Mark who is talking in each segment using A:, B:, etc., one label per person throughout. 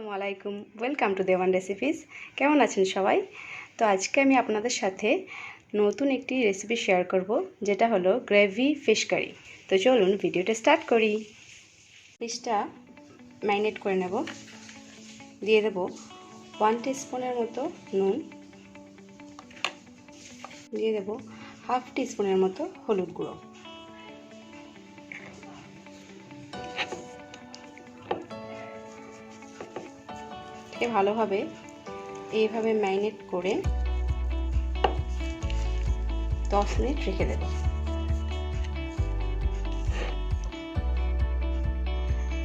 A: আসসালামু আলাইকুম, welcome to Dewan recipes. কেমন আছেন সবাই? তো আজকে আমি আপনাদের সাথে নতুন একটি রেসিপি শেয়ার করব, যেটা হলো গ্রেভি ফিশ কারি। তো চলুন ভিডিওটা স্টার্ট করি। ফিশটা ম্যারিনেট করে নেব। দিয়ে দেব 1 টিস্পুনের মতো নুন, দিয়ে দেব হাফ টিস্পুনের মতো হলুদ গুঁড়ো, ভালোভাবে এইভাবে ম্যারিনেট করে 10 মিনিট রেখে দেব।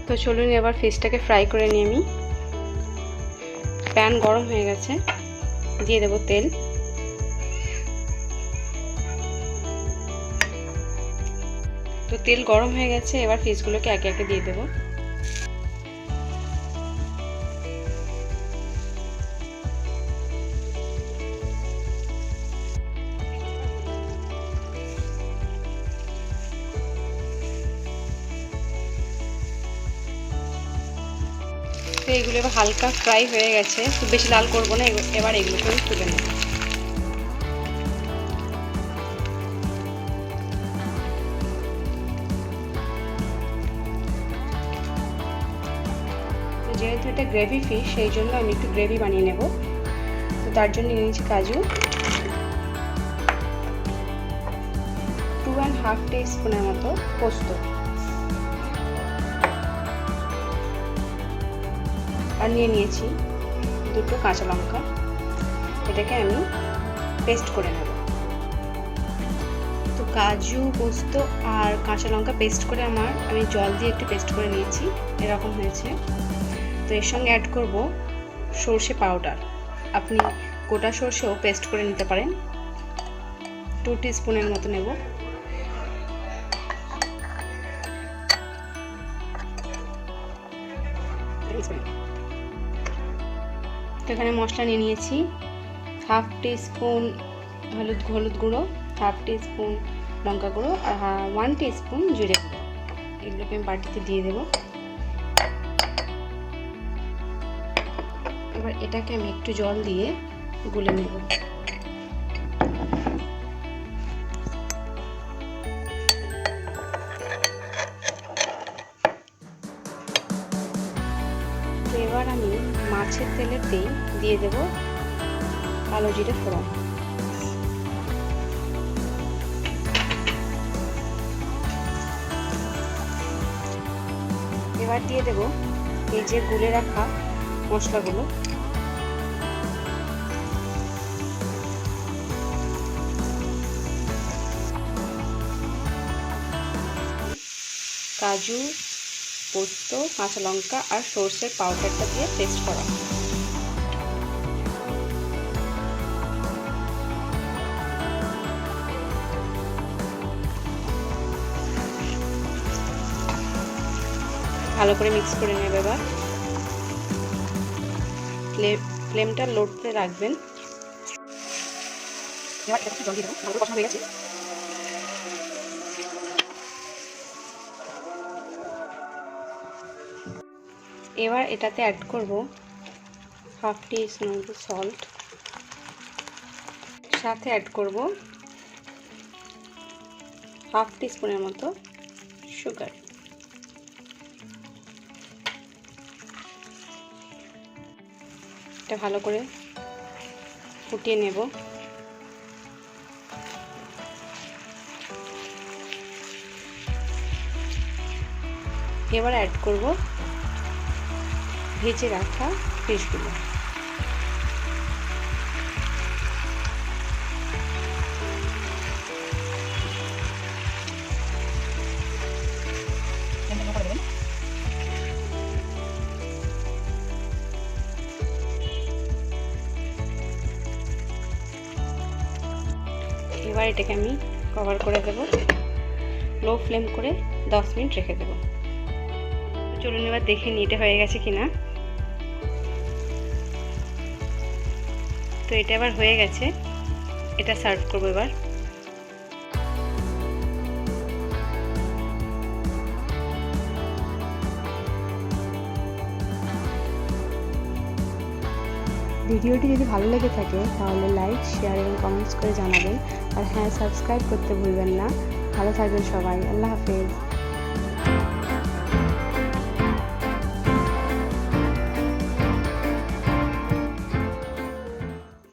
A: তো চলুন এবার ফিশটাকে ফ্রাই করে নিয়ে আমি। প্যান গরম হয়ে গেছে, দিয়ে দেব তেল। তো তেল গরম হয়ে গেছে, এবার ফিশগুলোকে একে একে দিয়ে দেব। তো এগুলো এবার হালকা ফ্রাই হয়ে গেছে, খুব বেশি লাল করবো না। এবার এগুলোকে আমি তুলে নেব। যেহেতু এটা গ্রেভি ফিশ, সেই জন্য আমি একটু গ্রেভি বানিয়ে নেব। তো তার জন্য নিয়েছি কাজু, 2.5 টিস্পুনের মতো পোস্ত, আর নিয়েছি 2টো কাঁচা লঙ্কা। এটাকে আমি পেস্ট করে নেব। তো কাজু, পোস্ত আর কাঁচা লঙ্কা পেস্ট করে আমি জল দিয়ে একটু পেস্ট করে নিয়েছি, এরকম হয়েছে। তো এর সঙ্গে অ্যাড করব সর্ষে পাউডার। আপনি গোটা সর্ষেও পেস্ট করে নিতে পারেন, 2 টিস্পুনের মতো নেব। তো এখানে মশলা নিয়েছি হাফ টিস্পুন হলুদ গুঁড়ো, হাফ টিস্পুন লঙ্কা গুঁড়ো আর 1 টিস্পুন জিরে গুঁড়ো। এগুলোকে আমি বাটিতে দিয়ে দেব। এবার এটাকে আমি একটু জল দিয়ে গুলে নেব। এবার আমি মাছের তেলেতেই দিয়ে দেব কালো জিরে ফোড়ন। এবার দিয়ে দেব এই যে গুলে রাখা মশলাগুলো। কাজু, পোস্ত, কাঁচা লঙ্কা আর সর্ষের পাউডারটা দিয়ে পেস্ট করা। ভালো করে মিক্স করে নেবে। এবার ফ্লেমটা লোতে রাখবেন। এবার এটা জল দিয়ে দেবো, ভালো করে কষানো হয়ে গেছে। এবার এটাতে অ্যাড করব হাফ টিস্পুন মতো সল্ট, সাথে অ্যাড করব হাফ টিস্পুনের মতো সুগার। এটা ভালো করে ফুটিয়ে নেব। এবার অ্যাড করব ভেজে রাখা ফিশগুলো। এবার এটাকে আমি কভার করে দেব, লো ফ্লেম করে 10 মিনিট রেখে দেব। চলুন এবার দেখে নিই এটা হয়ে গেছে কিনা। তো এটা এবার হয়ে গেছে, এটা সার্ভ করবো এবার। ভিডিওটি যদি ভালো লেগে থাকে তাহলে লাইক, শেয়ার এবং কমেন্টস করে জানাবেন। আর হ্যাঁ, সাবস্ক্রাইব করতে ভুলবেন না। ভালো থাকবেন সবাই। আল্লাহ হাফেজ।